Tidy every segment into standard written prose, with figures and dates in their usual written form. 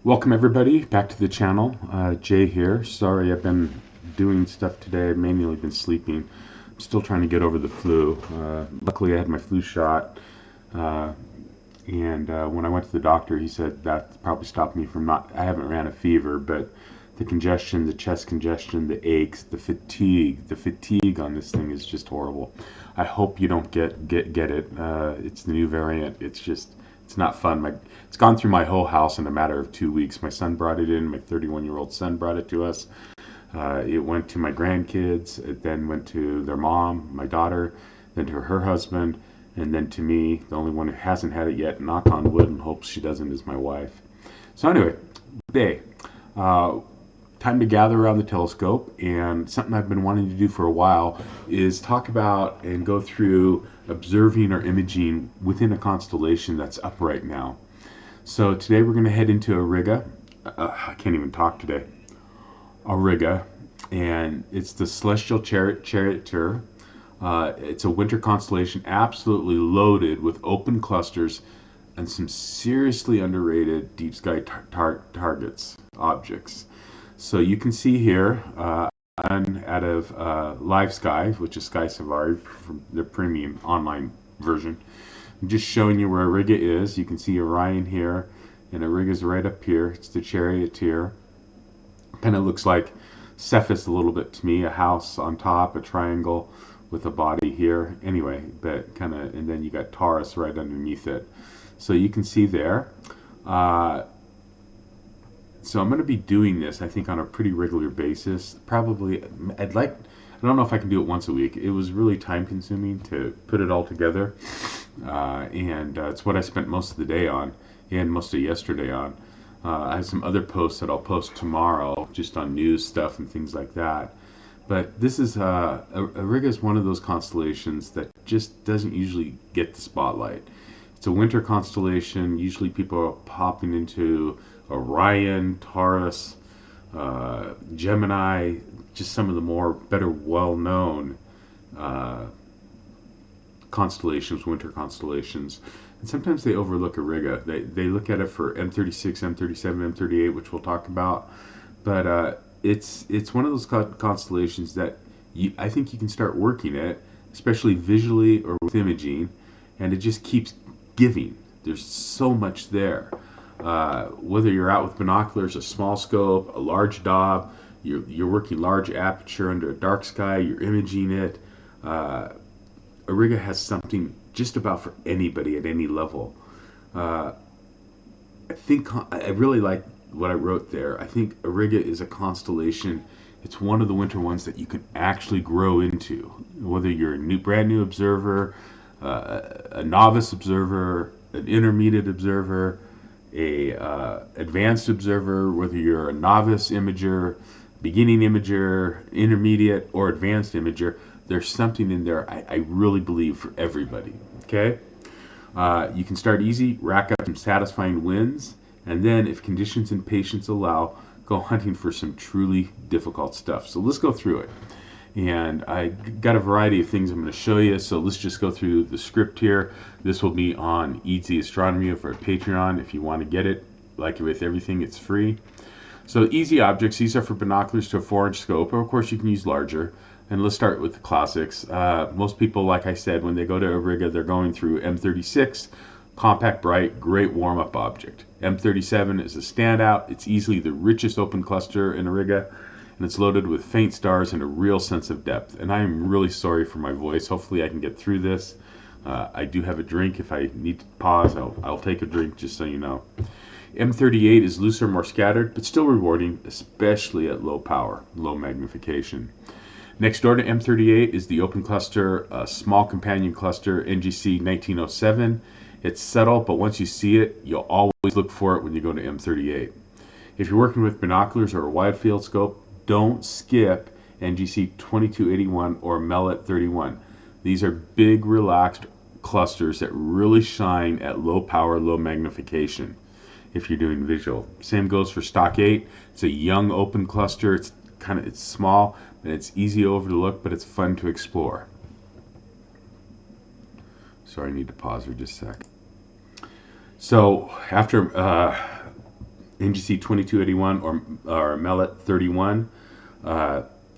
Welcome everybody back to the channel. Jay here. Sorry I've been doing stuff today. I've mainly been sleeping. I'm still trying to get over the flu. Luckily I had my flu shot. Uh, and when I went to the doctor, he said that probably stopped me from I haven't ran a fever, but the congestion, the chest congestion, the aches, the fatigue on this thing is just horrible. I hope you don't get it. It's the new variant. It's not fun. It's gone through my whole house in a matter of 2 weeks. My son brought it in. My 31-year-old son brought it to us. It went to my grandkids. It then went to their mom, my daughter, then to her husband, and then to me. The only one who hasn't had it yet, knock on wood, and hopes she doesn't, is my wife. So anyway, today, uh, time to gather around the telescope, and something I've been wanting to do for a while is talk about and go through observing or imaging within a constellation that's up right now. So today we're going to head into Auriga. I can't even talk today. Auriga, and it's the celestial charioteer. It's a winter constellation absolutely loaded with open clusters and some seriously underrated deep sky targets, objects. So you can see here, one out of Live Sky, which is Sky Safari from the premium online version. I'm just showing you where Auriga is. You can see Orion here, and Auriga is right up here. It's the charioteer. Kind of looks like Cephas a little bit to me, a house on top, a triangle with a body here. Anyway, but kind of, and then you got Taurus right underneath it. So you can see there. So I'm going to be doing this, I think, on a pretty regular basis. Probably, I don't know if I can do it once a week. It was really time consuming to put it all together. And it's what I spent most of the day on and most of yesterday on. I have some other posts that I'll post tomorrow just on news stuff and things like that. But this is, Auriga is one of those constellations that just doesn't usually get the spotlight. It's a winter constellation. Usually people are popping into Orion, Taurus, Gemini, just some of the more better well-known uh, constellations, winter constellations. And sometimes they overlook Auriga. They look at it for M36, M37, M38, which we'll talk about. But it's one of those constellations that I think you can start working it, especially visually or with imaging, and it just keeps giving. There's so much there. Whether you're out with binoculars, a small scope, a large Dob, you're working large aperture under a dark sky, you're imaging it. Auriga has something just about for anybody at any level. Uh, I really like what I wrote there. I think Auriga is a constellation. It's one of the winter ones that you can actually grow into. Whether you're a brand new observer, a novice observer, an intermediate observer, a advanced observer, whether you're a novice imager, beginning imager, intermediate, or advanced imager, there's something in there, I really believe, for everybody. Okay? You can start easy, rack up some satisfying wins, and then, if conditions and patience allow, go hunting for some truly difficult stuff. So let's go through it. And I got a variety of things I'm going to show you, so let's just go through the script here. This will be on Eadsy Astronomy for Patreon if you want to get it. Like with everything, it's free. So easy objects, these are for binoculars to a 4-inch scope, or of course you can use larger. And let's start with the classics. Most people, like I said, when they go to Auriga, they're going through M36, compact, bright, great warm-up object. M37 is a standout. It's easily the richest open cluster in Auriga, and it's loaded with faint stars and a real sense of depth. And I am really sorry for my voice. Hopefully I can get through this. I do have a drink. If I need to pause, I'll take a drink, just so you know. M38 is looser, more scattered, but still rewarding, especially at low power, low magnification. Next door to M38 is the open cluster, a small companion cluster, NGC 1907. It's subtle, but once you see it, you'll always look for it when you go to M38. If you're working with binoculars or a wide field scope, don't skip NGC 2281 or Mellet 31. These are big, relaxed clusters that really shine at low power, low magnification if you're doing visual. Same goes for Stock 8. It's a young open cluster. It's small and it's easy to overlook, but it's fun to explore. Sorry, I need to pause for just a sec. So after NGC 2281 or Mellet 31.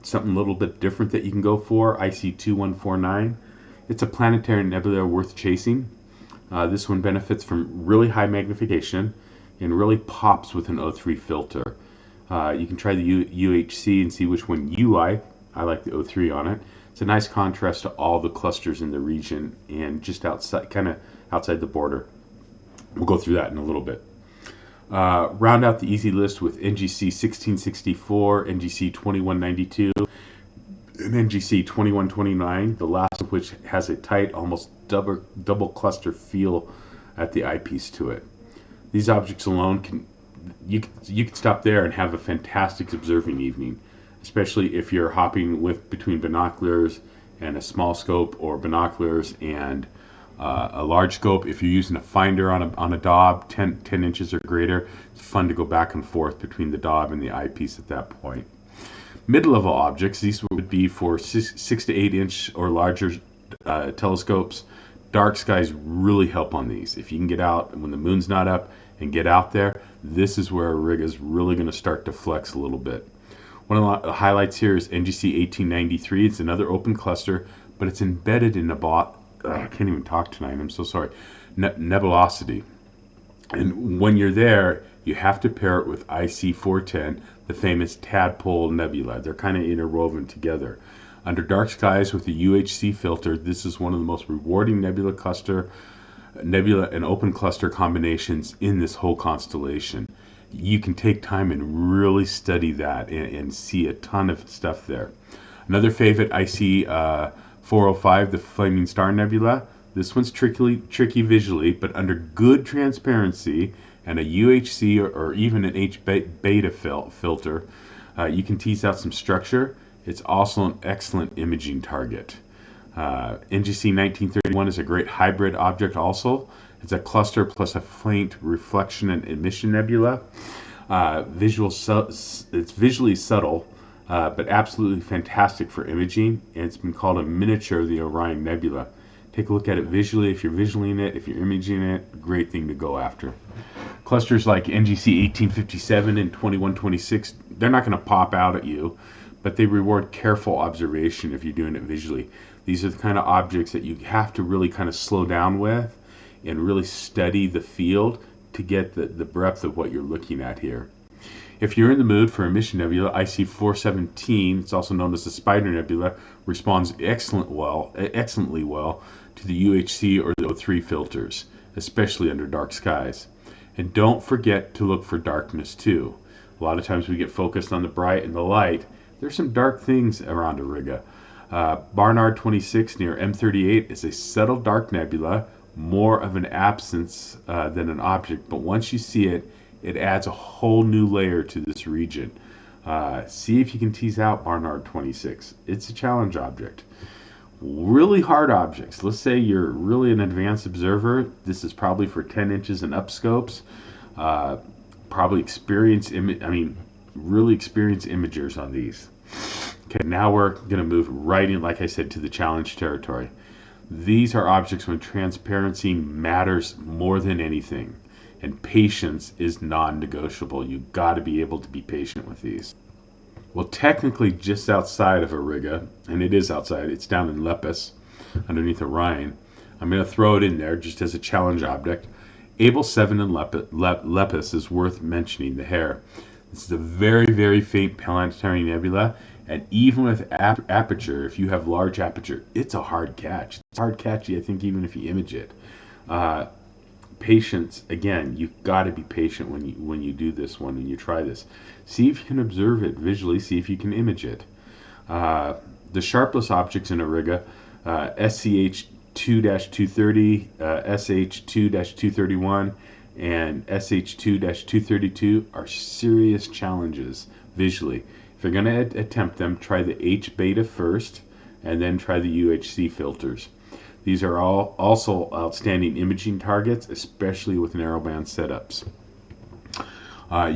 Something a little bit different that you can go for, IC 2149. It's a planetary nebula worth chasing. This one benefits from really high magnification and really pops with an O3 filter. You can try the UHC and see which one you like. I like the O3 on it. It's a nice contrast to all the clusters in the region and just outside, kind of outside the border. We'll go through that in a little bit. Round out the easy list with NGC 1664, NGC 2192, and NGC 2129, the last of which has a tight, almost double cluster feel at the eyepiece to it. These objects alone you can stop there and have a fantastic observing evening, especially if you're hopping between binoculars and a small scope, or binoculars and a large scope. If you're using a finder on a Dob 10 inches or greater, it's fun to go back and forth between the Dob and the eyepiece at that point. Mid-level objects, these would be for 6 to 8 inch or larger telescopes. Dark skies really help on these. If you can get out when the moon's not up and get out there, this is where Auriga is really going to start to flex a little bit. One of the highlights here is NGC 1893. It's another open cluster, but it's embedded in I can't even talk tonight, I'm so sorry, nebulosity. And when you're there, you have to pair it with IC 410, the famous tadpole nebula. They're kind of interwoven together. Under dark skies with a UHC filter, this is one of the most rewarding nebula and open cluster combinations in this whole constellation. You can take time and really study that and see a ton of stuff there. Another favorite, IC 405, the Flaming Star Nebula. This one's tricky visually, but under good transparency and a UHC or even an H beta filter, you can tease out some structure. It's also an excellent imaging target. NGC 1931 is a great hybrid object also. It's a cluster plus a faint reflection and emission nebula. It's visually subtle, but absolutely fantastic for imaging, and it's been called a miniature of the Orion Nebula. Take a look at it visually. If you're visualing it, if you're imaging it, great thing to go after. Clusters like NGC 1857 and 2126, they're not going to pop out at you, but they reward careful observation if you're doing it visually. These are the kind of objects that you have to really kind of slow down with and really study the field to get the breadth of what you're looking at here. If you're in the mood for a mission nebula, IC 417, it's also known as the Spider Nebula, responds excellently well to the UHC or the O3 filters, especially under dark skies. And don't forget to look for darkness too. A lot of times we get focused on the bright and the light. There's some dark things around Auriga. Barnard 26 near M38 is a subtle dark nebula, more of an absence than an object, but once you see it, it adds a whole new layer to this region. See if you can tease out Barnard 26. It's a challenge object. Really hard objects. Let's say you're really an advanced observer. This is probably for 10 inches and up scopes. Probably really experienced imagers on these. Okay, now we're going to move right in, like I said, to the challenge territory. These are objects when transparency matters more than anything, and patience is non-negotiable. You've got to be able to be patient with these. Well, technically just outside of Auriga, and it is outside, it's down in Lepus, underneath Orion. I'm going to throw it in there just as a challenge object. Able 7 in Lepus is worth mentioning, the hair. This is a very, very faint planetary nebula, and even with aperture, if you have large aperture, it's a hard catch. It's hard catchy, I think, even if you image it. Patience, again, you've got to be patient when you do this one, when you try this. See if you can observe it visually, see if you can image it. The sharpless objects in Auriga, SCH 2-230, SH 2-231, and SH 2-232 are serious challenges visually. If you're going to attempt them, try the H beta first, and then try the UHC filters. These are all also outstanding imaging targets, especially with narrowband setups.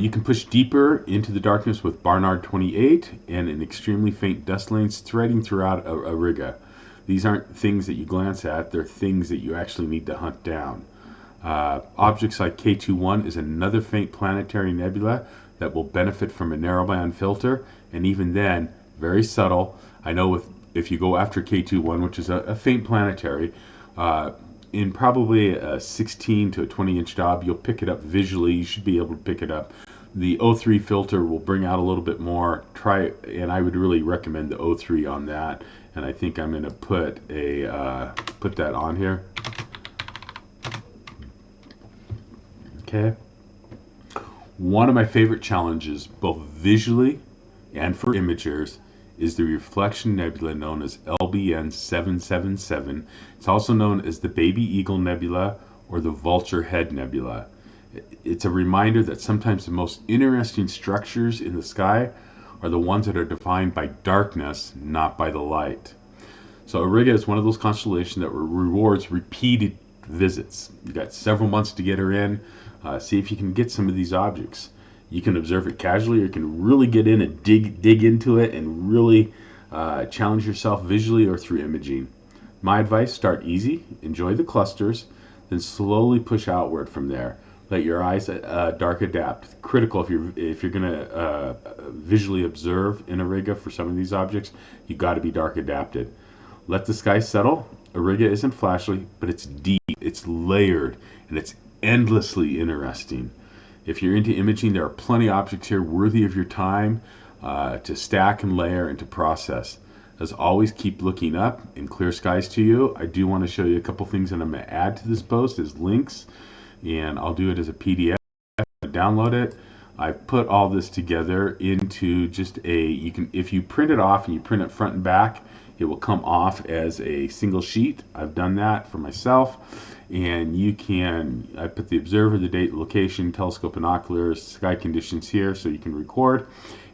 You can push deeper into the darkness with Barnard 28 and an extremely faint dust lanes threading throughout Auriga. These aren't things that you glance at, they're things that you actually need to hunt down. Objects like K21 is another faint planetary nebula that will benefit from a narrowband filter, and even then, very subtle. I know if you go after K21, which is a faint planetary, uh, in probably a 16 to a 20-inch job, you'll pick it up visually. You should be able to pick it up. The O3 filter will bring out a little bit more. Try, and I would really recommend the O3 on that. And I think I'm going to put that on here. Okay. One of my favorite challenges, both visually and for imagers, is the reflection nebula known as LBN 777. It's also known as the Baby Eagle Nebula or the Vulture Head Nebula. It's a reminder that sometimes the most interesting structures in the sky are the ones that are defined by darkness, not by the light. So Auriga is one of those constellations that rewards repeated visits. You got several months to get her in. See if you can get some of these objects. You can observe it casually, or you can really get in and dig into it and really challenge yourself visually or through imaging. My advice: start easy, enjoy the clusters, then slowly push outward from there. Let your eyes dark adapt. Critical if you're going to visually observe in Auriga for some of these objects, you got to be dark adapted. Let the sky settle. Auriga isn't flashy, but it's deep, it's layered, and it's endlessly interesting. If you're into imaging, there are plenty of objects here worthy of your time to stack and layer and to process. As always, keep looking up and clear skies to you. I do want to show you a couple things that I'm going to add to this post as links, and I'll do it as a PDF. Download it. I put all this together into just you can, if you print it off and you print it front and back, it will come off as a single sheet. I've done that for myself. And I put the observer, the date, location, telescope, binoculars, sky conditions here so you can record.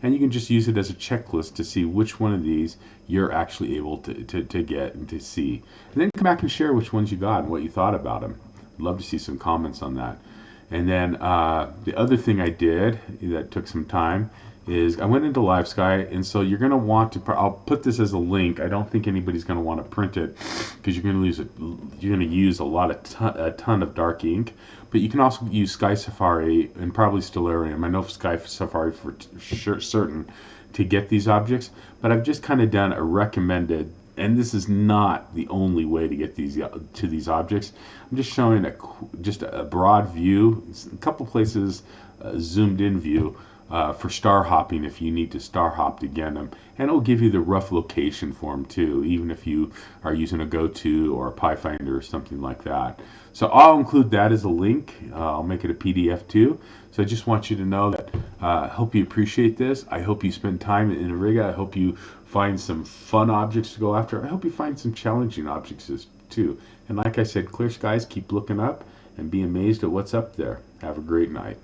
And you can just use it as a checklist to see which one of these you're actually able to get and to see. And then come back and share which ones you got and what you thought about them. I'd love to see some comments on that. And then the other thing I did that took some time is I went into Live Sky, and so you're going to want to. I'll put this as a link. I don't think anybody's going to want to print it because you're going to use a ton of dark ink. But you can also use Sky Safari and probably Stellarium. I know Sky Safari for certain to get these objects, but I've just kind of done a recommended. And this is not the only way to get these objects. I'm just showing just a broad view, a couple places zoomed in view for star hopping if you need to star hop to get them. And it'll give you the rough location for them too, even if you are using a GoTo or a Pi Finder or something like that. So I'll include that as a link. I'll make it a PDF too. So I just want you to know that I hope you appreciate this. I hope you spend time in Auriga. I hope you find some fun objects to go after. I hope you find some challenging objects too. And like I said, clear skies, keep looking up and be amazed at what's up there. Have a great night.